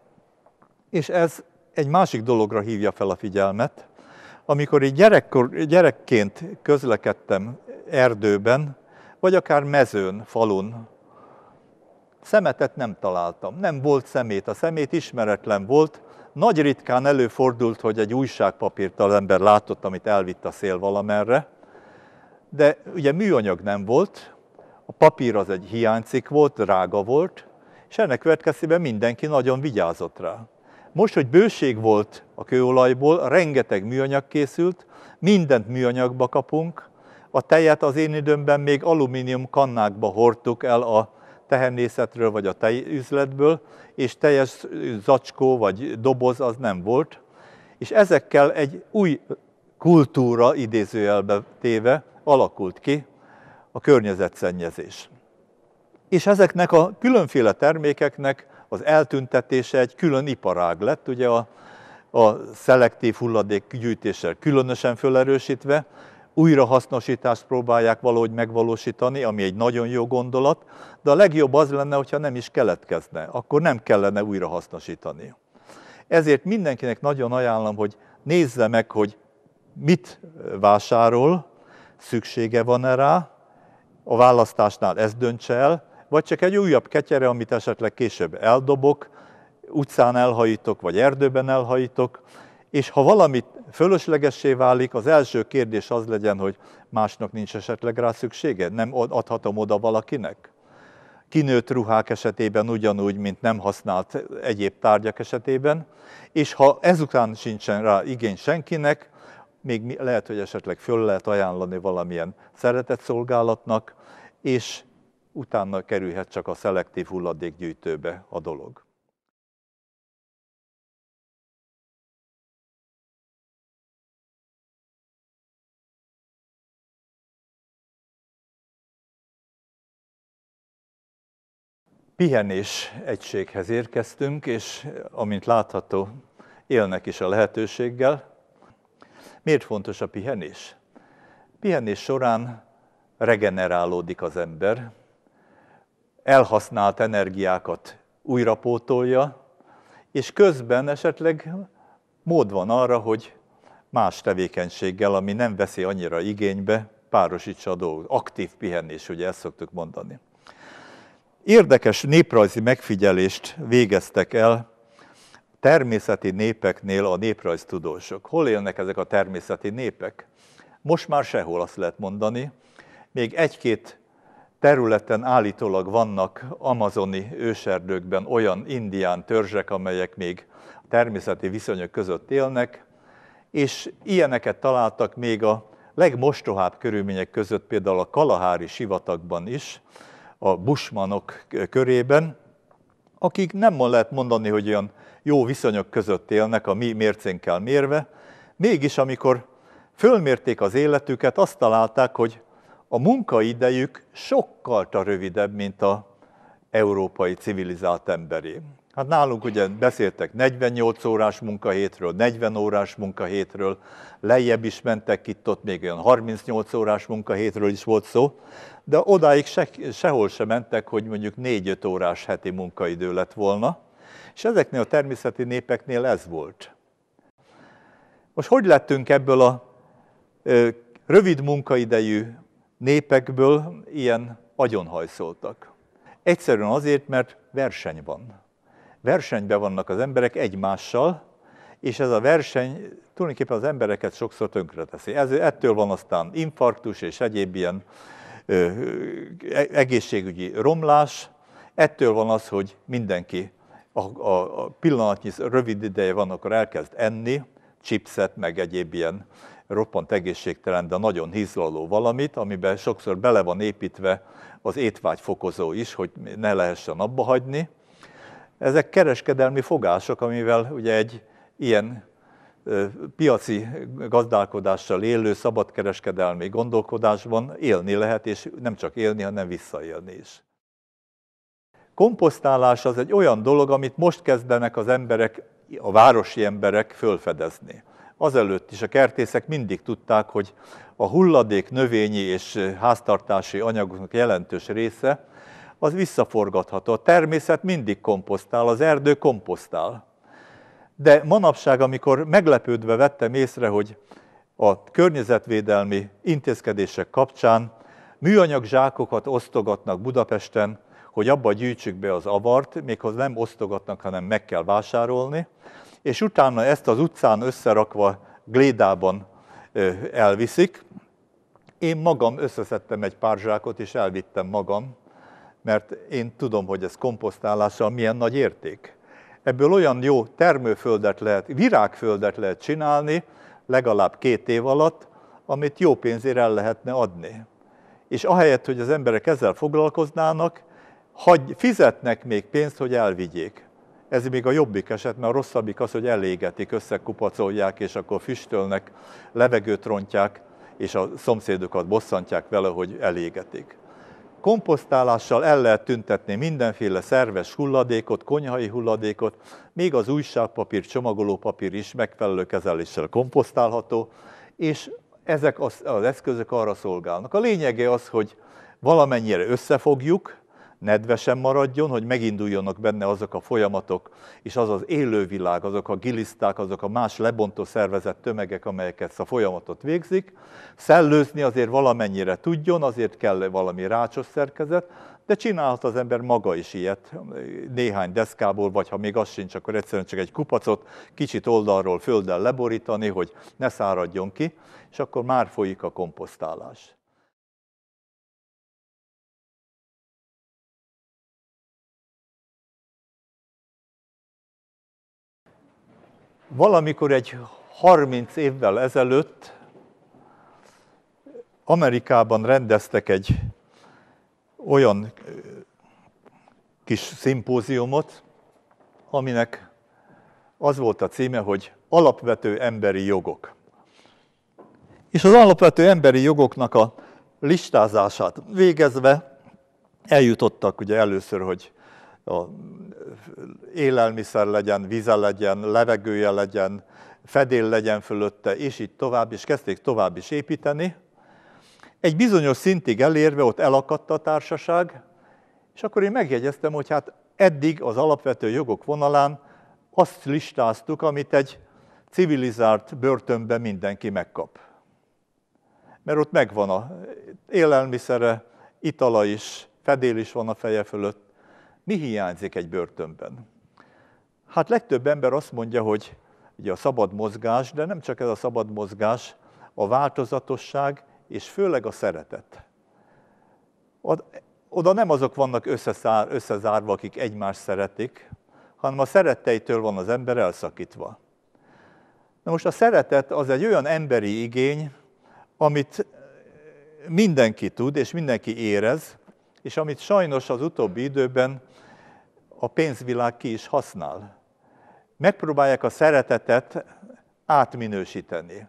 És ez egy másik dologra hívja fel a figyelmet. Amikor így gyerekként közlekedtem erdőben, vagy akár mezőn, falun, szemetet nem találtam. Nem volt szemét, a szemét ismeretlen volt. Nagy ritkán előfordult, hogy egy újságpapírt az ember látott, amit elvitt a szél valamerre. De ugye műanyag nem volt, a papír az egy hiánycikk volt, drága volt, és ennek következtében mindenki nagyon vigyázott rá. Most, hogy bőség volt a kőolajból, rengeteg műanyag készült, mindent műanyagba kapunk, a tejet az én időmben még alumínium kannákba hordtuk el a tehernészetről vagy a tejüzletből, és teljes zacskó vagy doboz az nem volt. És ezekkel egy új kultúra, idézőjelbe téve, alakult ki a környezetszennyezés. És ezeknek a különféle termékeknek az eltüntetése egy külön iparág lett, ugye a szelektív hulladékgyűjtéssel különösen felerősítve, újrahasznosítást próbálják valahogy megvalósítani, ami egy nagyon jó gondolat, de a legjobb az lenne, hogyha nem is keletkezne, akkor nem kellene újrahasznosítani. Ezért mindenkinek nagyon ajánlom, hogy nézze meg, hogy mit vásárol, szüksége van-e rá, a választásnál ezt döntse el, vagy csak egy újabb ketyere, amit esetleg később eldobok, utcán elhajítok, vagy erdőben elhajítok, és ha valamit fölöslegessé válik, az első kérdés az legyen, hogy másnak nincs esetleg rá szüksége, nem adhatom oda valakinek. Kinőtt ruhák esetében ugyanúgy, mint nem használt egyéb tárgyak esetében, és ha ezután sincsen rá igény senkinek, még lehet, hogy esetleg föl lehet ajánlani valamilyen szeretetszolgálatnak, és utána kerülhet csak a szelektív hulladékgyűjtőbe a dolog. Pihenés egységhez érkeztünk, és amint látható, élnek is a lehetőséggel. Miért fontos a pihenés? Pihenés során regenerálódik az ember, elhasznált energiákat újrapótolja, és közben esetleg mód van arra, hogy más tevékenységgel, ami nem veszi annyira igénybe, párosítsa a dolgot. Aktív pihenés, ugye ezt szoktuk mondani. Érdekes néprajzi megfigyelést végeztek el természeti népeknél a néprajztudósok. Hol élnek ezek a természeti népek? Most már sehol, azt lehet mondani. Még egy-két területen állítólag vannak amazoni őserdőkben olyan indián törzsek, amelyek még természeti viszonyok között élnek, és ilyeneket találtak még a legmostohább körülmények között, például a Kalahari sivatagban is, a bushmanok körében, akik nem lehet mondani, hogy olyan jó viszonyok között élnek a mi mércénkkel mérve, mégis amikor fölmérték az életüket, azt találták, hogy a munkaidejük sokkal rövidebb, mint az európai civilizált emberé. Hát nálunk ugye beszéltek 48 órás munkahétről, 40 órás munkahétről, lejjebb is mentek, itt-ott még olyan 38 órás munkahétről is volt szó, de odáig sehol sem mentek, hogy mondjuk 4-5 órás heti munkaidő lett volna, és ezeknél a természeti népeknél ez volt. Most hogy lettünk ebből a rövid munkaidejű népekből ilyen agyonhajszoltak. Egyszerűen azért, mert verseny van. Versenyben vannak az emberek egymással, és ez a verseny tulajdonképpen az embereket sokszor tönkreteszi. Ettől van aztán infarktus és egyéb ilyen egészségügyi romlás, ettől van az, hogy mindenki a pillanatnyi rövid ideje van, akkor elkezd enni, chipset, meg egyéb ilyen roppant egészségtelen, de nagyon hízlaló valamit, amiben sokszor bele van építve az étvágyfokozó is, hogy ne lehessen abba hagyni. Ezek kereskedelmi fogások, amivel ugye egy ilyen piaci gazdálkodással élő, szabadkereskedelmi gondolkodásban élni lehet, és nem csak élni, hanem visszaélni is. Komposztálás az egy olyan dolog, amit most kezdenek az emberek, a városi emberek fölfedezni. Azelőtt is a kertészek mindig tudták, hogy a hulladék, növényi és háztartási anyagoknak jelentős része az visszaforgatható. A természet mindig komposztál, az erdő komposztál. De manapság, amikor meglepődve vettem észre, hogy a környezetvédelmi intézkedések kapcsán műanyag zsákokat osztogatnak Budapesten, hogy abba gyűjtsük be az avart, méghozzá nem osztogatnak, hanem meg kell vásárolni, és utána ezt az utcán összerakva glédában elviszik. Én magam összeszedtem egy pár zsákot, és elvittem magam, mert én tudom, hogy ez komposztálással milyen nagy érték. Ebből olyan jó termőföldet lehet, virágföldet lehet csinálni, legalább 2 év alatt, amit jó pénzért el lehetne adni. És ahelyett, hogy az emberek ezzel foglalkoznának, fizetnek még pénzt, hogy elvigyék. Ez még a jobbik eset, mert a rosszabbik az, hogy elégetik, összekupacolják, és akkor füstölnek, levegőt rontják, és a szomszédokat bosszantják vele, hogy elégetik. Komposztálással el lehet tüntetni mindenféle szerves hulladékot, konyhai hulladékot, még az újságpapír, csomagolópapír is megfelelő kezeléssel komposztálható, és ezek az eszközök arra szolgálnak. A lényege az, hogy valamennyire összefogjuk, nedvesen maradjon, hogy meginduljanak benne azok a folyamatok, és az az élővilág, azok a giliszták, azok a más lebontó szervezett tömegek, amelyek ezt a folyamatot végzik. Szellőzni azért valamennyire tudjon, azért kell valami rácsos szerkezet, de csinálhat az ember maga is ilyet, néhány deszkából, vagy ha még az sincs, akkor egyszerűen csak egy kupacot kicsit oldalról földdel leborítani, hogy ne száradjon ki, és akkor már folyik a komposztálás. Valamikor egy 30 évvel ezelőtt Amerikában rendeztek egy olyan kis szimpóziumot, aminek az volt a címe, hogy Alapvető emberi jogok. És az alapvető emberi jogoknak a listázását végezve eljutottak ugye először, hogy élelmiszer legyen, vize legyen, levegője legyen, fedél legyen fölötte, és így tovább, és kezdték tovább is építeni. Egy bizonyos szintig elérve ott elakadt a társaság, és akkor én megjegyeztem, hogy hát eddig az alapvető jogok vonalán azt listáztuk, amit egy civilizált börtönben mindenki megkap. Mert ott megvan az élelmiszere, itala is, fedél is van a feje fölött. Mi hiányzik egy börtönben? Hát legtöbb ember azt mondja, hogy ugye a szabad mozgás, de nem csak ez a szabad mozgás, a változatosság, és főleg a szeretet. Oda nem azok vannak összezárva, akik egymást szeretik, hanem a szeretteitől van az ember elszakítva. Na most a szeretet az egy olyan emberi igény, amit mindenki tud, és mindenki érez, és amit sajnos az utóbbi időben a pénzvilág ki is használ. Megpróbálják a szeretetet átminősíteni.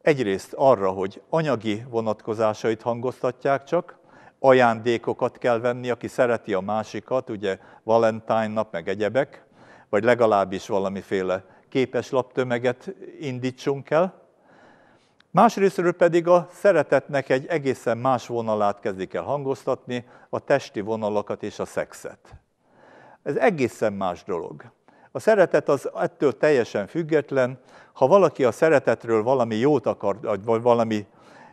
Egyrészt arra, hogy anyagi vonatkozásait hangoztatják csak, ajándékokat kell venni, aki szereti a másikat, ugye Valentine nap, meg egyebek, vagy legalábbis valamiféle képeslaptömeget indítsunk el. Másrésztről pedig a szeretetnek egy egészen más vonalát kezdik el hangoztatni, a testi vonalakat és a szexet. Ez egészen más dolog. A szeretet az ettől teljesen független. Ha valaki a szeretetről valami jót akar, vagy valami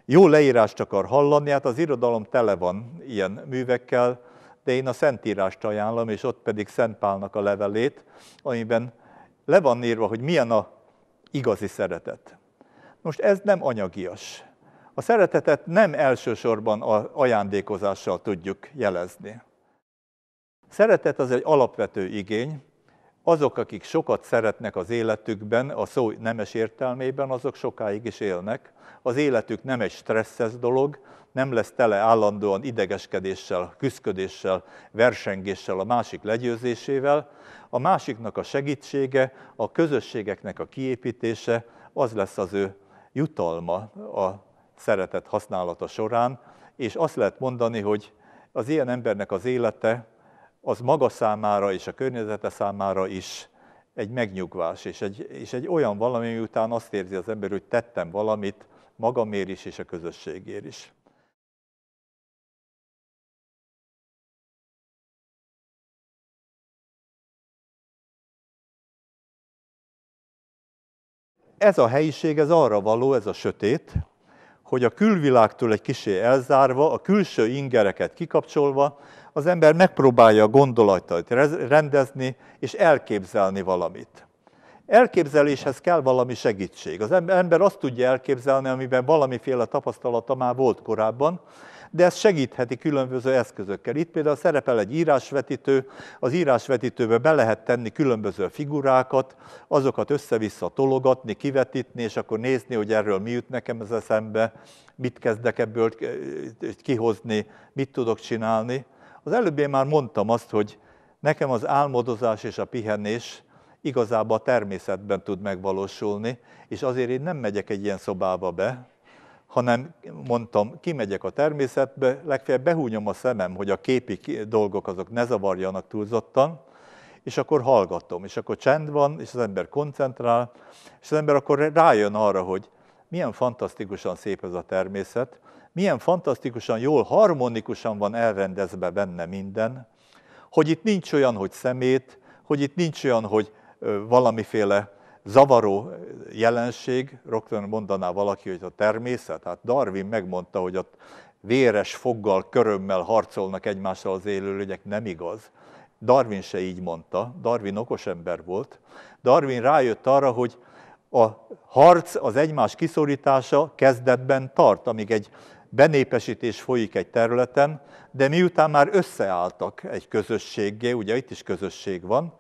jó leírást akar hallani, hát az irodalom tele van ilyen művekkel, de én a Szentírást ajánlom, és ott pedig Szent Pálnak a levelét, amiben le van írva, hogy milyen a igazi szeretet. Most ez nem anyagias. A szeretetet nem elsősorban az ajándékozással tudjuk jelezni. Szeretet az egy alapvető igény. Azok, akik sokat szeretnek az életükben, a szó nemes értelmében, azok sokáig is élnek. Az életük nem egy stresszes dolog, nem lesz tele állandóan idegeskedéssel, küszködéssel, versengéssel, a másik legyőzésével. A másiknak a segítsége, a közösségeknek a kiépítése, az lesz az ő jutalma a szeretet használata során, és azt lehet mondani, hogy az ilyen embernek az élete, az maga számára és a környezete számára is egy megnyugvás, és egy olyan valami, miután azt érzi az ember, hogy tettem valamit magamért is és a közösségért is. Ez a helyiség, ez arra való, ez a sötét, hogy a külvilágtól egy kissé elzárva, a külső ingereket kikapcsolva, az ember megpróbálja a gondolatait rendezni és elképzelni valamit. Elképzeléshez kell valami segítség. Az ember azt tudja elképzelni, amiben valamiféle tapasztalata már volt korábban, de ez segítheti különböző eszközökkel. Itt például szerepel egy írásvetítő, az írásvetítőbe be lehet tenni különböző figurákat, azokat össze-vissza tologatni, kivetítni, és akkor nézni, hogy erről mi jut nekem ez eszembe, mit kezdek ebből kihozni, mit tudok csinálni. Az előbb én már mondtam azt, hogy nekem az álmodozás és a pihenés igazából a természetben tud megvalósulni, és azért én nem megyek egy ilyen szobába be, hanem mondtam, kimegyek a természetbe, legfeljebb behúnyom a szemem, hogy a képi dolgok azok ne zavarjanak túlzottan, és akkor hallgatom, és akkor csend van, és az ember koncentrál, és az ember akkor rájön arra, hogy milyen fantasztikusan szép ez a természet, milyen fantasztikusan jól, harmonikusan van elrendezve benne minden, hogy itt nincs olyan, hogy szemét, hogy itt nincs olyan, hogy valamiféle zavaró jelenség, rögtön mondaná valaki, hogy a természet, hát Darwin megmondta, hogy ott véres foggal, körömmel harcolnak egymással az élőlények, nem igaz. Darwin se így mondta, Darwin okos ember volt. Darwin rájött arra, hogy a harc, az egymás kiszorítása kezdetben tart, amíg egy benépesítés folyik egy területen, de miután már összeálltak egy közösséggé, ugye itt is közösség van,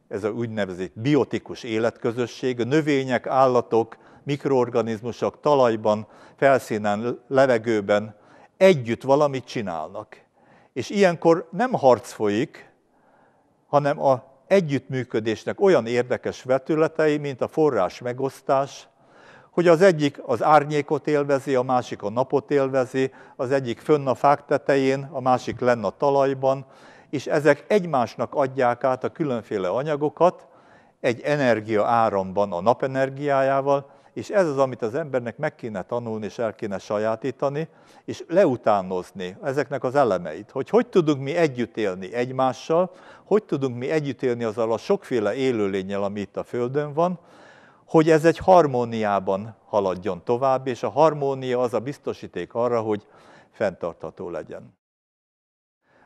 ez a úgynevezett biotikus életközösség, a növények, állatok, mikroorganizmusok talajban, felszínen, levegőben együtt valamit csinálnak. És ilyenkor nem harc folyik, hanem az együttműködésnek olyan érdekes vetületei, mint a forrás megosztás, hogy az egyik az árnyékot élvezi, a másik a napot élvezi, az egyik fönn a fák tetején, a másik lenn a talajban, és ezek egymásnak adják át a különféle anyagokat egy energia áramban a napenergiájával, és ez az, amit az embernek meg kéne tanulni, és el kéne sajátítani, és leutánozni ezeknek az elemeit, hogy tudunk mi együtt élni egymással, hogy tudunk mi együtt élni azzal a sokféle élőlénnyel, ami itt a Földön van, hogy ez egy harmóniában haladjon tovább, és a harmónia az a biztosíték arra, hogy fenntartható legyen.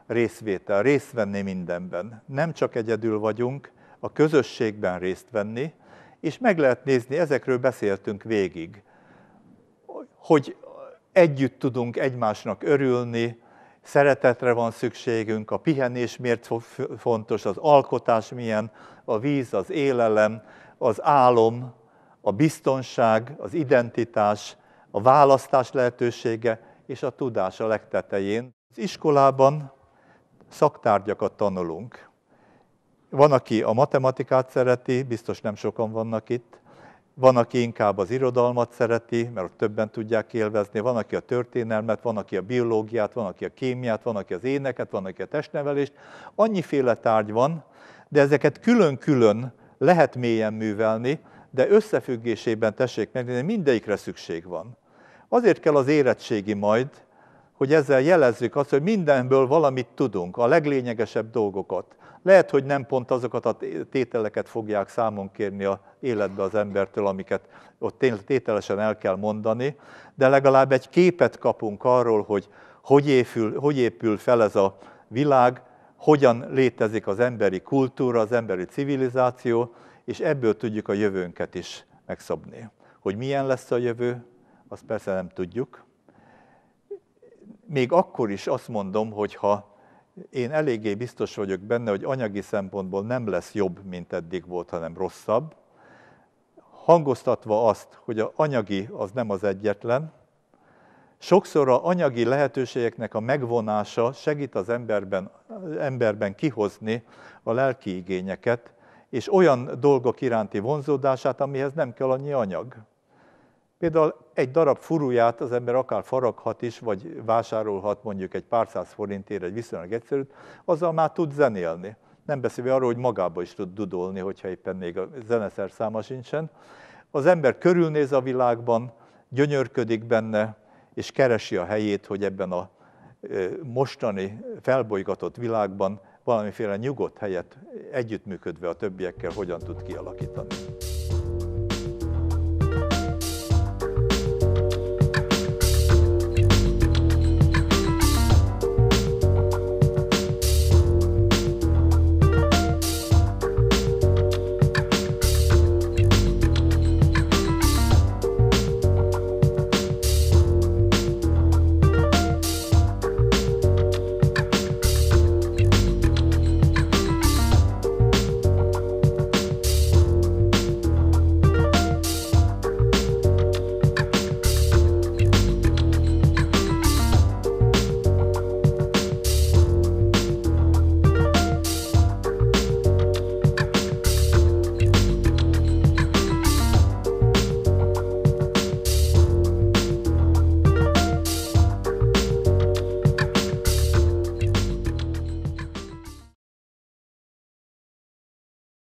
Részvétel, részt venni mindenben. Nem csak egyedül vagyunk, a közösségben részt venni, és meg lehet nézni, ezekről beszéltünk végig, hogy együtt tudunk egymásnak örülni, szeretetre van szükségünk, a pihenés miért fontos, az alkotás milyen, a víz, az élelem, az álom, a biztonság, az identitás, a választás lehetősége és a tudás a legtetején. Az iskolában szaktárgyakat tanulunk. Van, aki a matematikát szereti, biztos nem sokan vannak itt, van, aki inkább az irodalmat szereti, mert ott többen tudják élvezni, van, aki a történelmet, van, aki a biológiát, van, aki a kémiát, van, aki az éneket, van, aki a testnevelést. Annyiféle tárgy van, de ezeket külön-külön lehet mélyen művelni, de összefüggésében tessék megnézni, mindegyikre szükség van. Azért kell az érettségi majd, hogy ezzel jelezzük azt, hogy mindenből valamit tudunk, a leglényegesebb dolgokat. Lehet, hogy nem pont azokat a tételeket fogják számon kérni az életbe az embertől, amiket ott tételesen el kell mondani, de legalább egy képet kapunk arról, hogy épül fel ez a világ, hogyan létezik az emberi kultúra, az emberi civilizáció, és ebből tudjuk a jövőnket is megszabni. Hogy milyen lesz a jövő, azt persze nem tudjuk. Még akkor is azt mondom, hogy ha én eléggé biztos vagyok benne, hogy anyagi szempontból nem lesz jobb, mint eddig volt, hanem rosszabb, hangoztatva azt, hogy az anyagi az nem az egyetlen, sokszor az anyagi lehetőségeknek a megvonása segít az emberben kihozni a lelki igényeket, és olyan dolgok iránti vonzódását, amihez nem kell annyi anyag. Például egy darab furuját az ember akár faraghat is, vagy vásárolhat mondjuk egy pár száz forintért egy viszonylag egyszerűt, azzal már tud zenélni. Nem beszélve arról, hogy magába is tud dudolni, hogyha éppen még a zeneszerszáma sincsen. Az ember körülnéz a világban, gyönyörködik benne, és keresi a helyét, hogy ebben a mostani felbolygatott világban valamiféle nyugodt helyet együttműködve a többiekkel hogyan tud kialakítani.